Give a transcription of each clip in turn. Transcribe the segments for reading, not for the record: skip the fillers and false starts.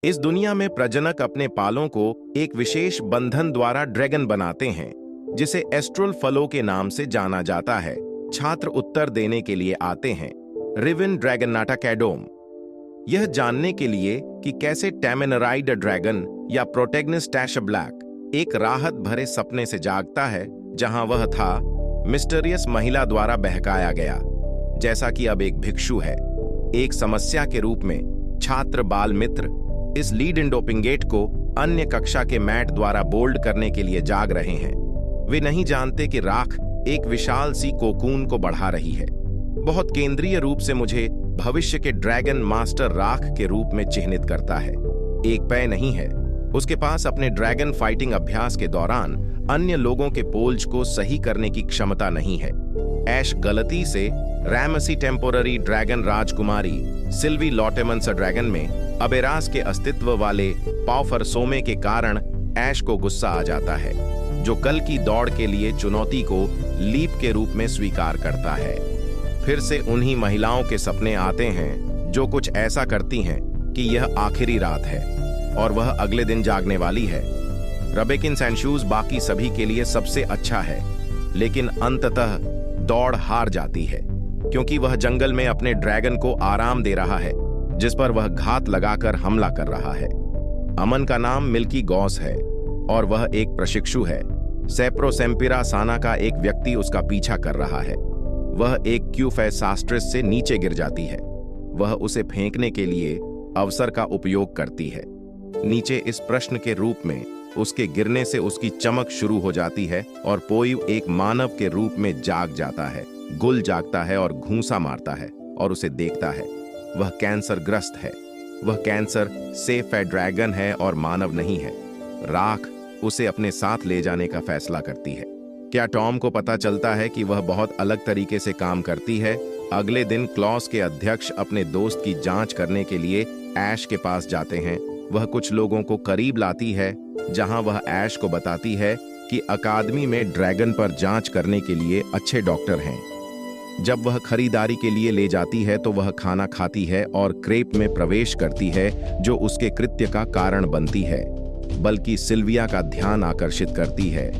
इस दुनिया में प्रजनक अपने पालों को एक विशेष बंधन द्वारा ड्रैगन बनाते हैं, जिसे एस्ट्रल फलो के नाम से जाना जाता है। छात्र उत्तर देने के लिए आते हैं। रिवन ड्रैगनाटा कैडोम। यह जानने के लिए कि कैसे टैमेनराइड ड्रैगन या प्रोटैगनिस टैश ब्लैक एक राहत भरे सपने से जागता है, जहां वह था मिस्टीरियस महिला द्वारा बहकाया गया, जैसा कि अब एक भिक्षु है। एक समस्या के रूप में छात्र बाल मित्र इस लीड इन डोपिंगेट को अन्य कक्षा के मैट द्वारा बोल्ड करने के लिए जाग रहे हैं। वे नहीं जानते कि राख एक विशाल सी कोकून को बढ़ा रही है। बहुत केंद्रीय रूप से मुझे भविष्य के ड्रैगन मास्टर राख के रूप में चिह्नित करता है। एक पैर नहीं है। उसके पास अपने ड्रैगन फाइटिंग अभ्यास के दौरान अन्य लोगों के पोल्ज को सही करने की क्षमता नहीं है। ऐश गलती से रैमसी टेम्पोररी ड्रैगन राजकुमारी सिल्वी लॉटेमंस ड्रैगन में अबेरास के अस्तित्व वाले पावफरसोमे के कारण ऐश को गुस्सा आ जाता है, जो कल की दौड़ के लिए चुनौती को लीप के रूप में स्वीकार करता है। फिर से उन्हीं महिलाओं के सपने आते हैं जो कुछ ऐसा करती हैं कि यह आखिरी रात है और वह अगले दिन जागने वाली है। रबेकिन सैनशूज बाकी सभी के लिए सबसे अच्छा है, लेकिन अंततः दौड़ हार जाती है क्योंकि वह जंगल में अपने ड्रैगन को आराम दे रहा है, जिस पर वह घात लगाकर हमला कर रहा है। अमन का नाम मिल्की गॉस है और वह एक प्रशिक्षु है। सेप्रोसेम्पिरा साना का एक व्यक्ति उसका पीछा कर रहा है। वह एक क्यूफेसास्ट्रिस से नीचे गिर जाती है। वह उसे फेंकने के लिए अवसर का उपयोग करती है। नीचे इस प्रश्न के रूप में उसके गिरने से उसकी चमक शुरू हो जाती है और पोइव एक मानव के रूप में जाग जाता है। गुल जागता है और घूंसा मारता है और उसे देखता है। वह कैंसर ग्रस्त है। वह कैंसर सेफ है ड्रैगन है और मानव नहीं है। राख उसे अपने साथ ले जाने का फैसला करती है। क्या टॉम को पता चलता है कि वह बहुत अलग तरीके से काम करती है? अगले दिन क्लॉस के अध्यक्ष अपने दोस्त की जांच करने के लिए ऐश के पास जाते हैं। वह कुछ लोगों को करीब लाती है, जहां वह ऐश को बताती है कि अकादमी में ड्रैगन पर जांच करने के लिए अच्छे डॉक्टर हैं। जब वह खरीदारी के लिए ले जाती है तो वह खाना खाती है और क्रेप में प्रवेश करती है, जो उसके कृत्य का कारण बनती है, बल्कि सिल्विया का ध्यान आकर्षित करती है,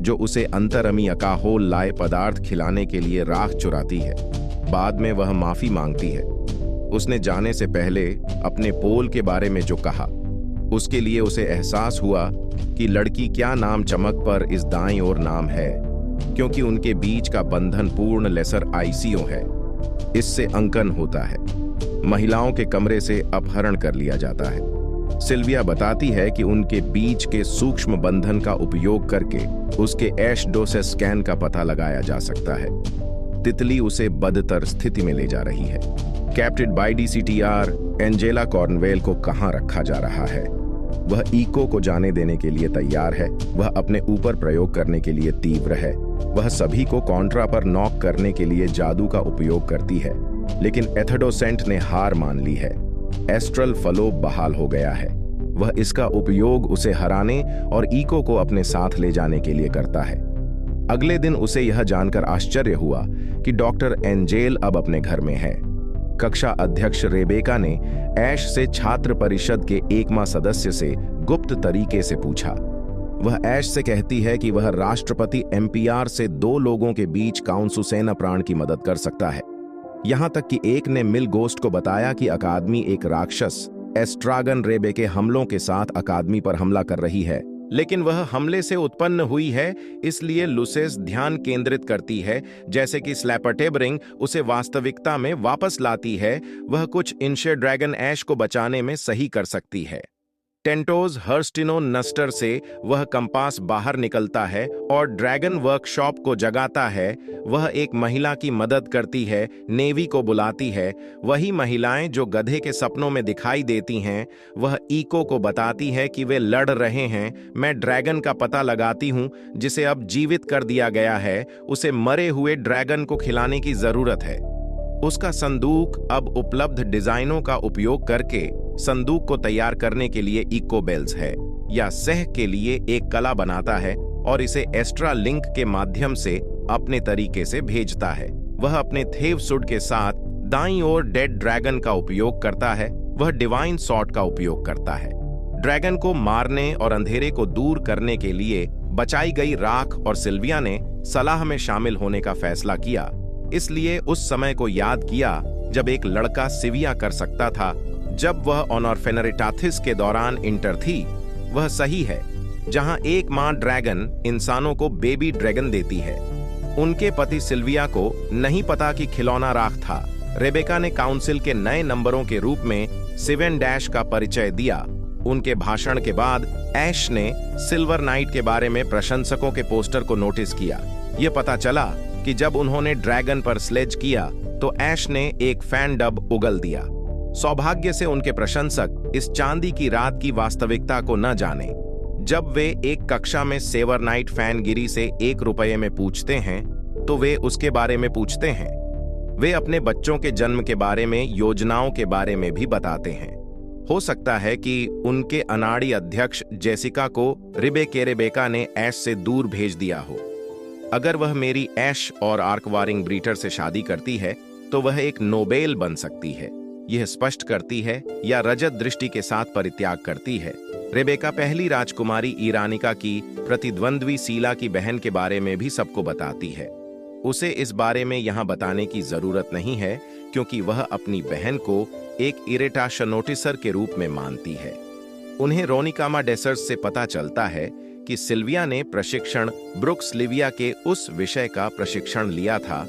जो उसे अंतरमी अकाहोल लाए पदार्थ खिलाने के लिए राख चुराती है। बाद में वह माफी मांगती है। उसने जाने से पहले अपने पोल के बारे में जो कहा, उसके लिए उसे एहसास हुआ कि लड़की क्या नाम चमक पर इस दाईं ओर नाम है, क्योंकि उनके बीच का बंधन पूर्ण लेसर आईसीओ है। इससे अंकन होता है। महिलाओं के कमरे से अपहरण कर लिया जाता है। सिल्विया बताती है कि उनके बीच के सूक्ष्म बंधन का उपयोग करके उसके ऐश डोसेस स्कैन का पता लगाया जा सकता है। तितली उसे बदतर स्थिति में ले जा रही है। कैप्टेड बाय डीसीटीआर एंजेला कॉर्नवेल को कहां रखा जा रहा है? वह इको को जाने देने के लिए तैयार है। वह अपने ऊपर प्रयोग करने के लिए तीव्र है। वह सभी को कॉन्ट्रा पर नॉक करने के लिए जादू का उपयोग करती है, लेकिन एथडोसेंट ने हार मान ली है। एस्ट्रल फलो बहाल हो गया है। वह इसका उपयोग उसे हराने और इको को अपने साथ ले जाने के लिए करता है। अगले दिन उसे यह जानकर आश्चर्य हुआ कि डॉक्टर एंजेल अब अपने घर में है। कक्षा अध्यक्ष रेबेका ने ऐश से छात्र परिषद के एकमा सदस्य से गुप्त तरीके से पूछा। वह ऐश से कहती है कि वह राष्ट्रपति एमपीआर से 2 लोगों के बीच काउंसुसेना प्राण की मदद कर सकता है। यहां तक कि एक ने मिल गोस्ट को बताया कि अकादमी एक राक्षस एस्ट्रागन रेबे के हमलों के साथ अकादमी पर हमला कर रही है, लेकिन वह हमले से उत्पन्न हुई है, इसलिए लुसेस ध्यान केंद्रित करती है, जैसे कि स्लैपरटेबरिंग उसे वास्तविकता में वापस लाती है। वह कुछ इंशे ड्रैगन ऐश को बचाने में सही कर सकती है। टेंटोज हर्स्टिनो नस्टर से वह कंपास बाहर निकलता है और ड्रैगन वर्कशॉप को जगाता है। वह एक महिला की मदद करती है, नेवी को बुलाती है। वही महिलाएं जो गधे के सपनों में दिखाई देती हैं। वह इको को बताती है कि वे लड़ रहे हैं। मैं ड्रैगन का पता लगाती हूं, जिसे अब जीवित कर दिया गया है। उसे मरे हुए ड्रैगन को खिलाने की जरूरत है। उसका संदूक अब उपलब्ध डिजाइनों का उपयोग करके संदूक को तैयार करने के लिए इकोबेल्स है या सह के लिए एक कला बनाता है और इसे एस्ट्रा लिंक के माध्यम से अपने तरीके से भेजता है। वह अपने थेव सुड के साथ दाईं ओर डेड ड्रैगन का उपयोग करता है वह डिवाइन सॉर्ड का उपयोग करता है। ड्रैगन को मारने और अंधेरे को दूर करने के लिए बचाई गई राख और सिल्विया ने सलाह में शामिल होने का फैसला किया, इसलिए उस समय को याद किया जब एक लड़का सिविया कर सकता था, जब वह ऑनर फेनरिटाथिस के दौरान इंटर थी। वह सही है, जहां एक मां ड्रैगन इंसानों को बेबी ड्रैगन देती है। उनके पति सिल्विया को नहीं पता कि खिलौना राख था। रेबेका ने काउंसिल के नए नंबरों के रूप में 7- का परिचय दिया। उनके भाषण के बाद ऐश ने सिल्वर नाइट के बारे में प्रशंसकों के पोस्टर को नोटिस किया। यह पता चला कि जब उन्होंने ड्रैगन पर स्लेज किया तो ऐश ने एक फैन डब उगल दिया। सौभाग्य से उनके प्रशंसक इस चांदी की रात की वास्तविकता को न जाने। जब वे एक कक्षा में सेवर नाइट फैनगिरी से 1 रुपये में पूछते हैं तो वे उसके बारे में पूछते हैं। वे अपने बच्चों के जन्म के बारे में, योजनाओं के बारे में भी बताते हैं। हो सकता है कि उनके अनाड़ी अध्यक्ष जेसिका को रेबेका ने ऐश से दूर भेज दिया हो। अगर वह मेरी ऐश और आर्कवारिंग ब्रीटर से शादी करती है तो वह एक नोबेल बन सकती है। यह स्पष्ट करती है या रजत दृष्टि के साथ परित्याग करती है। रेबेका पहली राजकुमारी ईरानिका की प्रतिद्वंद्वी सीला की बहन के बारे में भी सबको बताती है। उसे इस बारे में यहां बताने की जरूरत नहीं है क्योंकि वह अपनी बहन को एक इरेटाशनोटिसर के रूप में मानती है। उन्हें रोनिकामा डेसर्स से पता चलता है कि सिल्विया ने प्रशिक्षण ब्रुक्स लिविया के उस विषय का प्रशिक्षण लिया था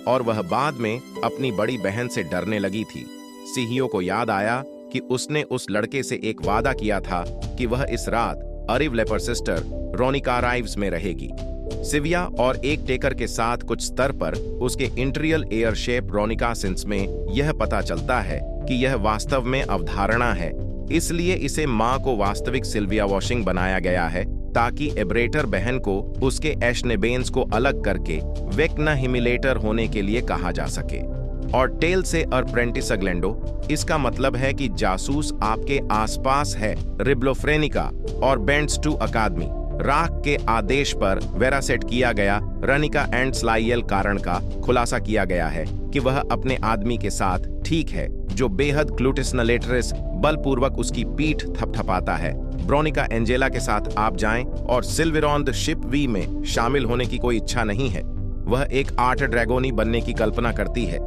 और वह बाद में अपनी बड़ी बहन से डरने लगी थी। सीहियो को याद आया कि उसने उस लड़के से एक वादा किया था कि वह इस रात अरिव लेपर सिस्टर रोनिका राइव्स में रहेगी। सिविया और एक टेकर के साथ कुछ स्तर पर उसके इंटीरियल एयरशेप रोनिका सिंस में यह पता चलता है कि यह वास्तव में अवधारणा है, इसलिए इसे मां को वास्तविक सिल्विया वॉशिंग बनाया गया है ताकि एब्रेटर बहन को उसके एशनेबेन्स को अलग करके वेक्ना हिमिलेटर होने के लिए कहा जा सके। और टेल से अरप्रेंटिस अग्लेंडो, इसका मतलब है कि जासूस आपके आसपास है। रिब्लोफ्रेनिका और बेंड्स टू अकादमी राख के आदेश पर वेरासेट किया गया रनिका एंड स्लाइयल कारण का खुलासा किया गया है कि वह अपने आदमी के साथ ठीक है, जो बेहद क्लूटिसनलेटरिस बलपूर्वक उसकी पीठ थपथपाता है। ब्रोनिका एंजेला के साथ आप जाएं और सिल्वेरॉन द शिप वी में शामिल होने की कोई इच्छा नहीं है। वह एक आर्ट ड्रैगोनी बनने की कल्पना करती है।